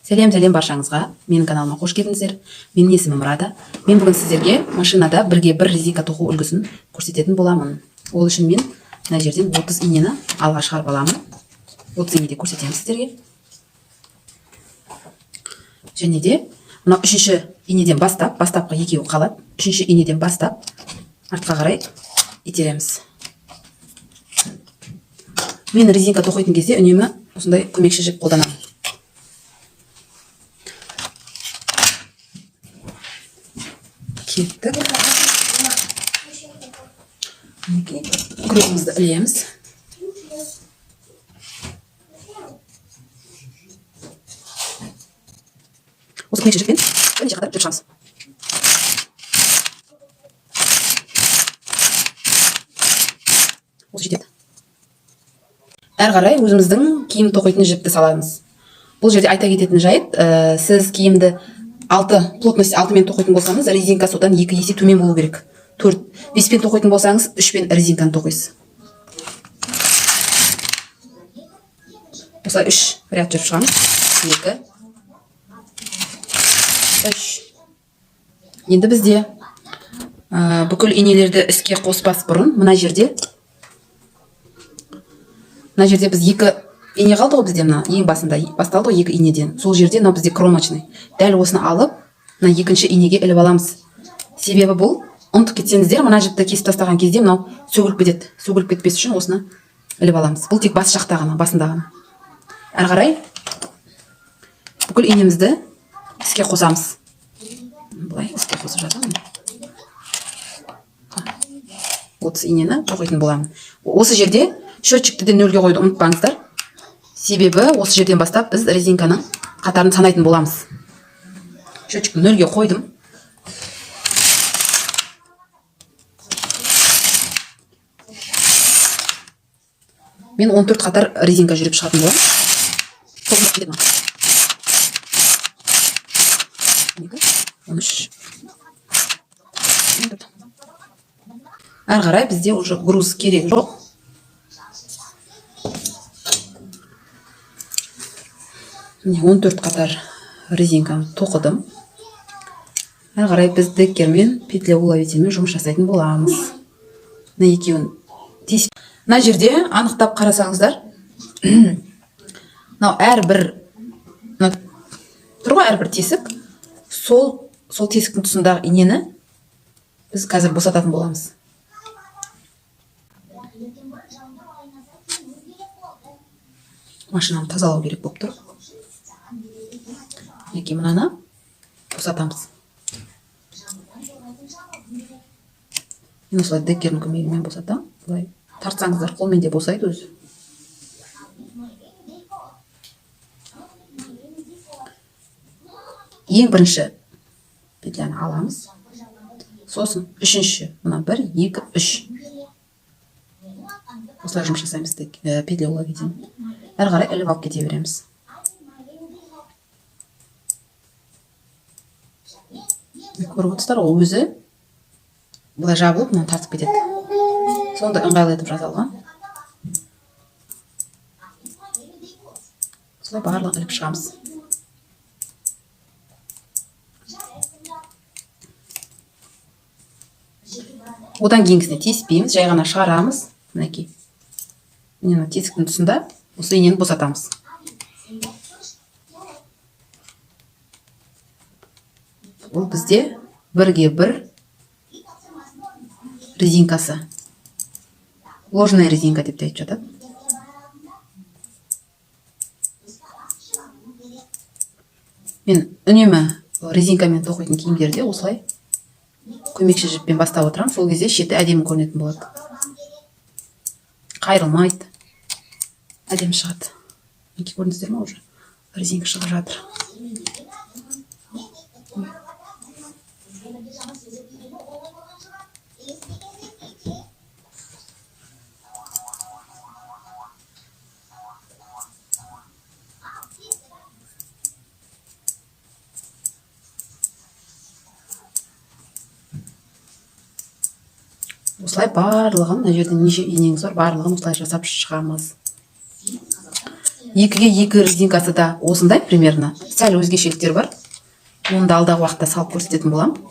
Сәлем баршаңызға. Менің каналыма қош келдіңіздер. Менің есімім Рада. Мен бүгін сіздерге машинада бірге бір резинка тоқу үлгісін көрсететін боламын. Ол үшін мен мына жерден 30 инені алға шығарып аламын. 30 инеде көрсетемін сіздерге. Және де мына үшінші инеден бастапқы екеуі қалады. Үшінші инеден бастап артқа қарай итереміз. Мен резинка тоқитын кезде үнемі осындай көмекші жіп қолданамын. Кеттік. Крюгімізді ілеміз. Осы көмекші жіппен бірнеше қатар жүріп шығамыз. Осы жетеді. Әрі қарай өзіміздің киім тоқитын жіпті саламыз. Бұл жерде айта кететін жайт, сіз киімді плотность 6 мен тоқитын болсаңыз, резинка содан 2 есе төмен болу керек. 4-5 пен тоқитын болсаңыз, 3 пен резинканы тоқисыз. Осылай 3 ряд жүріп шығамыз. 2, 3. Енді бізде бүкіл инелерді іске қоспас бұрын, мына жерде біз 2 ине қалды ғой бізде, мына ең басында басталды ғой 2 инеден. Сол жерде мына бізде кромочный. Дәл осыны алып, мына екінші инеге іліп аламыз. Себебі бұл, ұмытып кетсеңіздер, мына жіпті кесіп тастаған кезде мынау сөгіліп кетеді. Сөгіліп кетпес үшін осыны іліп аламыз. Бұл тек бас жақта ғана, басында ғана. Әрі қарай бүкіл инемізді іске қосамыз. Бұлай іске қосып жатамын. 30 инені тоқитын боламын. Осы жерде счетчикті де 0-ге қойды, ұмытпаңыздар. Себебі осы жерден бастап біз резинканың қатарын санайтын боламыз. Счетчикті 0-ге қойдым. Мен 14 қатар резинка жүріп шығатын боламын. Тоғыз кетеді ма? 13. Әрі қарай бізде уже груз керек жоқ. Міне 14 қатар резинканы тоқыдым. Әрі қарай біз деккермен, петля-уловителмен жұмыс жасайтын боламыз. Мына екеуін тесіп. Мына жерде анықтап қарасаңыздар, мынау әрбір тұр ғой, әрбір тесік, сол тесіктің тұсындағы инені біз қазір босататын боламыз. Машинаны тазалау керек болып тұр. Неке мынаны босатамыз. Мен осылай деккердің көмегімен босатам. Бұлай тартсаңыздар қолмен де босайды өзі. Ең бірінші петляны аламыз. Сосын үшінші, мына 1, 2, 3. Осылай жұмыс жасаймыз петля-уловитель. Әрі қарай іліп алып кете береміз. Көріп отырсыздар ғой, өзі бұлай жабылып, мынаны тартып кетеді. Сонда ыңғайлы етіп жасалған. Солай барлығын іліп шығамыз. Одан кейінгісіне теспейміз, жай ғана шығарамыз. Мінекей. Міне тесіктің тұсында осы инені босатамыз. Бұл бізде 1-ге 1 резинкасы. Ложная резинка деп те айтып жатады. Мен үнемі резинкамен тоқитын киімдерде осылай көмекші жіппен бастап отырамын. Сол кезде шеті әдемі көрінетін болады. Қайрылмайды. Әдемі шығады. Неке көрдіңіздер ме, уже резинка шығып жатыр. Осылай барлығын, мына жерде неше инеңіз бар, барлығын осылай жасап шығамыз. екіге екі резинкасы да осындай примерно. Сәл өзгешеліктер бар. Оны да алдағы уақытта салып көрсететін боламын.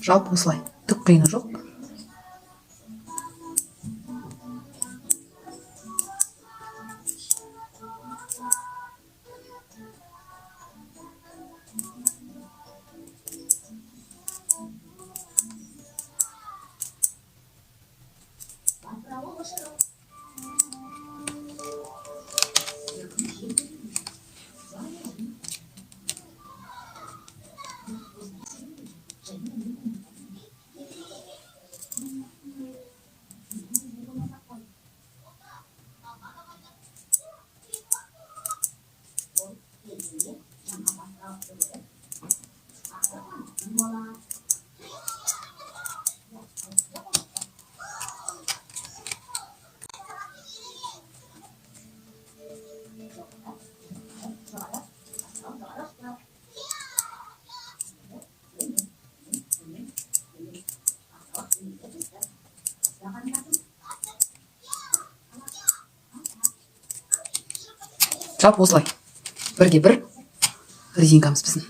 Жалпы осылай. Түк қиыны жоқ. Жалпы осылай. Бірге бір резинкамыз біздің.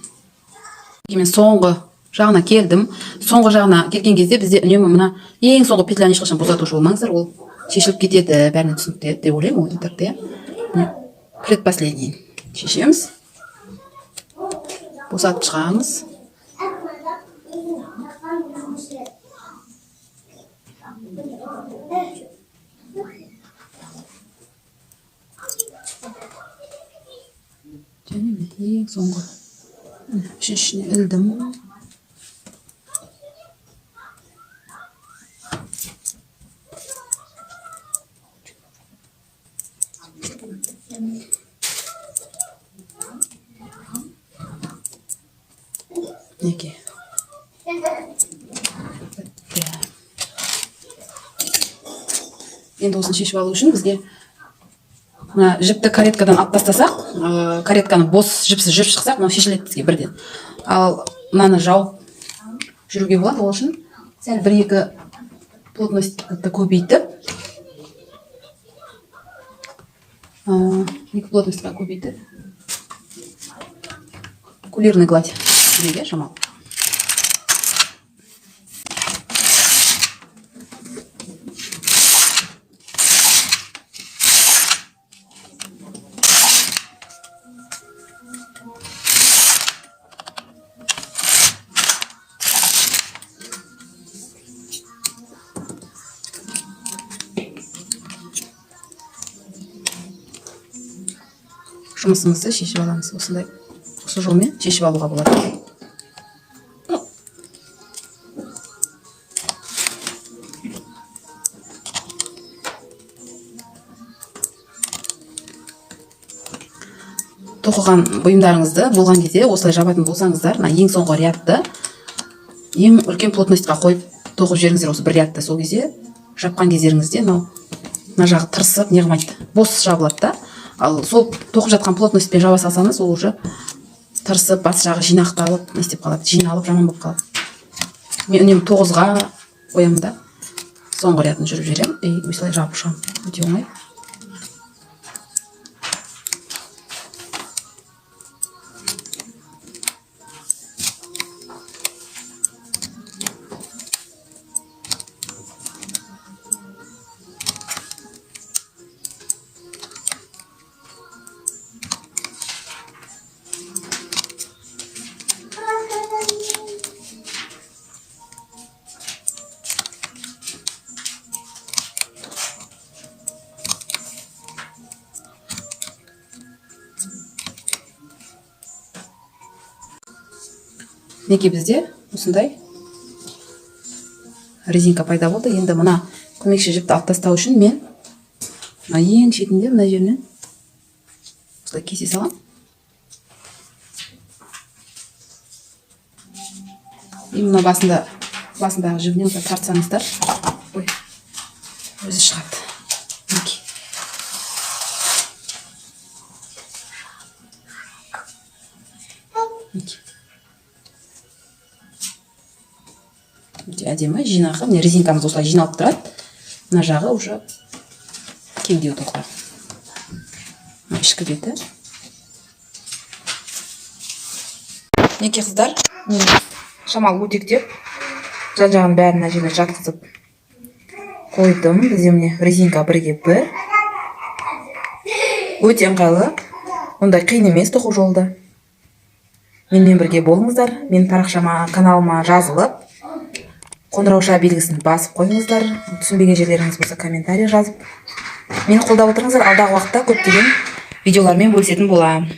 Мен соңғы жағына келдім. Соңғы жағына келген кезде бізде үнемі мына ең соңғы петляны ешқашан босатушы болмаңыздар, ол шешіліп кетеді, бәріне түсінікті деп ойлаймын, ойдықтарды, иә. Предпоследний шешеміз. Босатып шығамыз. Және ең соңғы үшіншісіне ілдім. Неге? Енді осыны шешіп алу үшін бізге жіпті кареткадан алып тастасақ, каретканы бос жіпсіз жүріп шықсақ, мынау шешіледі бізге бірден. Ал мынаны жауып жүруге болады, ол үшін сәл бір-екі плотностьті көбейтіп, кулирный гладь жүруге шамалы. Жұмысымызды шешіп аламыз. Осындай, осы жолмен шешіп алуға болады. Тоқыған бұйымдарыңызды болған кезде осылай жабатын болсаңыздар, ең соңғы рядты ең үлкен плотностьқа қойып тоқып жіберіңіздер, осы бір рядты. Сол кезде жапқан кездеріңізде мына жағы тырысып, не қылмайды, бос жабылады да. Ал сол тоқып жатқан плотностьпен жаба салсаңыз, ол уже тырысып, бас жағы жинақталып, не істеп қалады, жиналып, жаман болып қалады. Мен үнемі 9-ға қоямын да, соңғы рядын жүріп жіберемін, и осылай жабып шығамын. Өте оңай. Неге бізде осындай резинка пайда болды. Енді мына көмекші жіпті алып тастау үшін мен мына ең шетінде мына жерінен осылай кесе салам. И мына басындағы жібінен осылай тартсаңыздар, ой, өзі шығады. Әдемі жинақы. Міне резинкамыз осылай жиналып тұрады. Мына жағы уже кеңдеу тоқтар. Ішкі беті. Неке қыздар, мен шамал өтектеп, жан-жағын бәрін мына жеріне жатқызып қойдым. Бізде міне резинка 1-ге 1. Өте ыңғайлы. Ондай қиын емес тоқу жолда. Менімен бірге болыңыздар. Мен парақшама, каналыма жазылып, қоңырауша белгісін басып қойыңыздар. Түсінбеген жерлеріңіз болса комментарий жазып мені қолдап отырыңыздар. Алдағы уақытта көптеген видеолармен бөлісетін боламын.